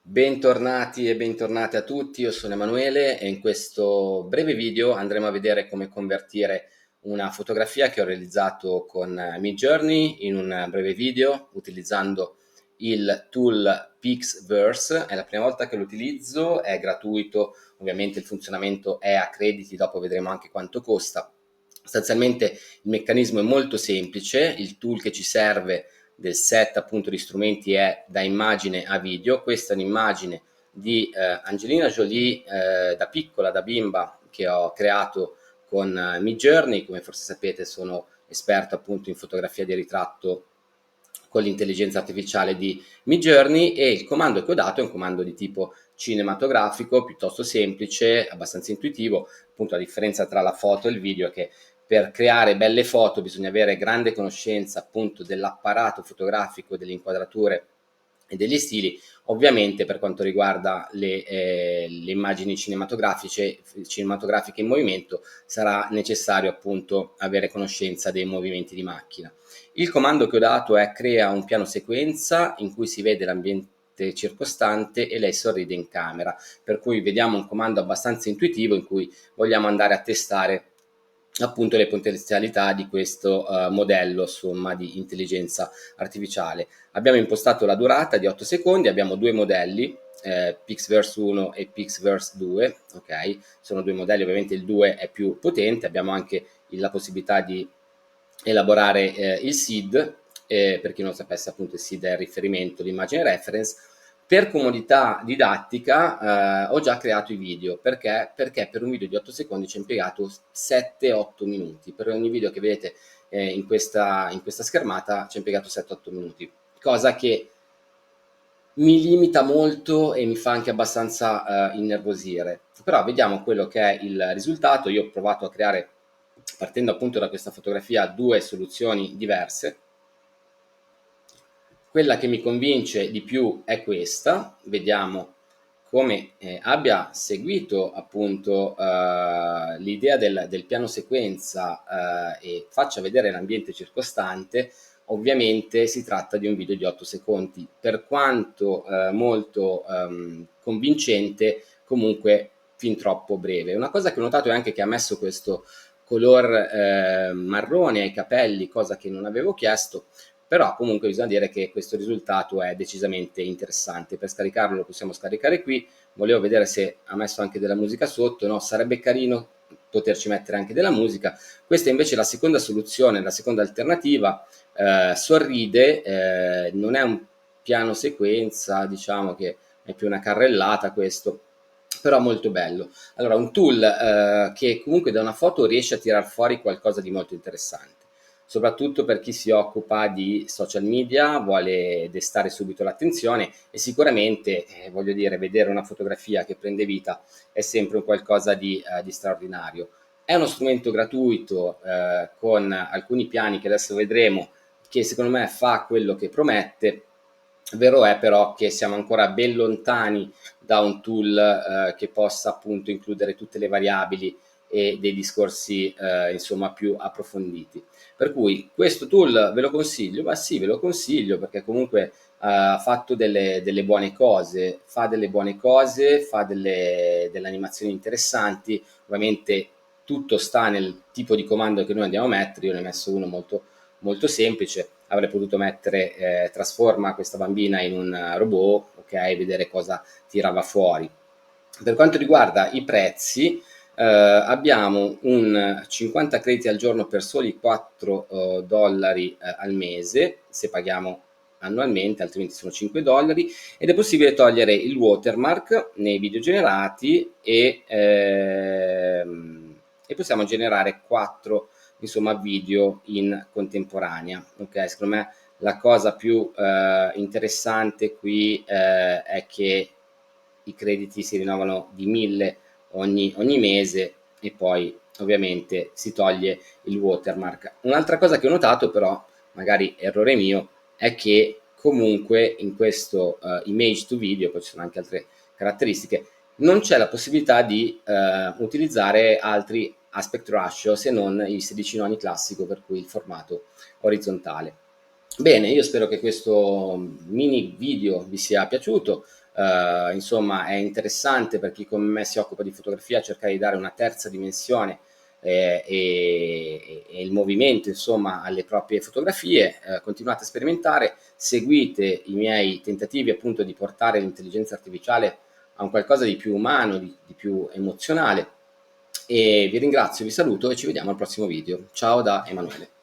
Bentornati e bentornate a tutti, io sono Emanuele e in questo breve video andremo a vedere come convertire una fotografia che ho realizzato con Midjourney in un breve video utilizzando il tool Pixverse. È la prima volta che lo utilizzo, è gratuito, ovviamente il funzionamento è a crediti, dopo vedremo anche quanto costa. Sostanzialmente il meccanismo è molto semplice, il tool che ci serve del set appunto di strumenti è da immagine a video. Questa è un'immagine di Angelina Jolie da piccola, da bimba, che ho creato con Midjourney. Come forse sapete sono esperto appunto in fotografia di ritratto con l'intelligenza artificiale di Midjourney, e il comando che ho dato è un comando di tipo cinematografico, piuttosto semplice, abbastanza intuitivo. Appunto, la differenza tra la foto e il video è che per creare belle foto bisogna avere grande conoscenza appunto dell'apparato fotografico, delle inquadrature e degli stili. Ovviamente per quanto riguarda le immagini cinematografiche in movimento sarà necessario appunto avere conoscenza dei movimenti di macchina. Il comando che ho dato è: crea un piano sequenza in cui si vede l'ambiente circostante e lei sorride in camera, per cui vediamo un comando abbastanza intuitivo in cui vogliamo andare a testare appunto le potenzialità di questo modello insomma di intelligenza artificiale. Abbiamo impostato la durata di 8 secondi, abbiamo due modelli, Pixverse 1 e Pixverse 2, ok? Sono due modelli, ovviamente il 2 è più potente, abbiamo anche la possibilità di elaborare il SID. Per chi non sapesse, appunto il SID è il riferimento, l'immagine reference. Per comodità didattica ho già creato i video, perché per un video di 8 secondi ci ho impiegato 7-8 minuti, per ogni video che vedete in questa schermata ci ho impiegato 7-8 minuti, cosa che mi limita molto e mi fa anche abbastanza innervosire. Però vediamo quello che è il risultato. Io ho provato a creare, partendo appunto da questa fotografia, due soluzioni diverse. Quella che mi convince di più è questa. Vediamo come abbia seguito appunto l'idea del piano sequenza e faccia vedere l'ambiente circostante. Ovviamente si tratta di un video di 8 secondi, per quanto molto convincente, comunque fin troppo breve. Una cosa che ho notato è anche che ha messo questo color marrone ai capelli, cosa che non avevo chiesto. Però comunque bisogna dire che questo risultato è decisamente interessante. Per scaricarlo lo possiamo scaricare qui. Volevo vedere se ha messo anche della musica sotto. No, sarebbe carino poterci mettere anche della musica. Questa invece è la seconda soluzione, la seconda alternativa. Sorride, non è un piano sequenza, diciamo che è più una carrellata questo, però molto bello. Allora, un tool che comunque da una foto riesce a tirar fuori qualcosa di molto interessante, soprattutto per chi si occupa di social media, vuole destare subito l'attenzione, e sicuramente, voglio dire, vedere una fotografia che prende vita è sempre un qualcosa di straordinario. È uno strumento gratuito con alcuni piani che adesso vedremo, che secondo me fa quello che promette. Vero è però che siamo ancora ben lontani da un tool che possa appunto includere tutte le variabili e dei discorsi insomma più approfonditi. Per cui questo tool ve lo consiglio? Ma sì, ve lo consiglio, perché comunque ha fatto delle buone cose, fa delle animazioni interessanti. Ovviamente tutto sta nel tipo di comando che noi andiamo a mettere. Io ne ho messo uno molto, molto semplice. Avrei potuto mettere trasforma questa bambina in un robot, ok, vedere cosa tirava fuori. Per quanto riguarda i prezzi, abbiamo un 50 crediti al giorno per soli 4 dollari al mese, se paghiamo annualmente, altrimenti sono 5 dollari, ed è possibile togliere il watermark nei video generati e possiamo generare 4 insomma video in contemporanea. Ok, secondo me la cosa più interessante qui è che i crediti si rinnovano di 1000 ogni mese, e poi ovviamente si toglie il watermark. Un'altra cosa che ho notato, però magari errore mio, è che comunque in questo image to video, poi ci sono anche altre caratteristiche, non c'è la possibilità di utilizzare altri aspect ratio se non il 16:9 classico, per cui il formato orizzontale. Bene, io spero che questo mini video vi sia piaciuto. Insomma, è interessante per chi come me si occupa di fotografia cercare di dare una terza dimensione e il movimento, insomma, alle proprie fotografie. Continuate a sperimentare, seguite i miei tentativi appunto di portare l'intelligenza artificiale a un qualcosa di più umano, di più emozionale. E vi ringrazio, vi saluto e ci vediamo al prossimo video. Ciao da Emanuele.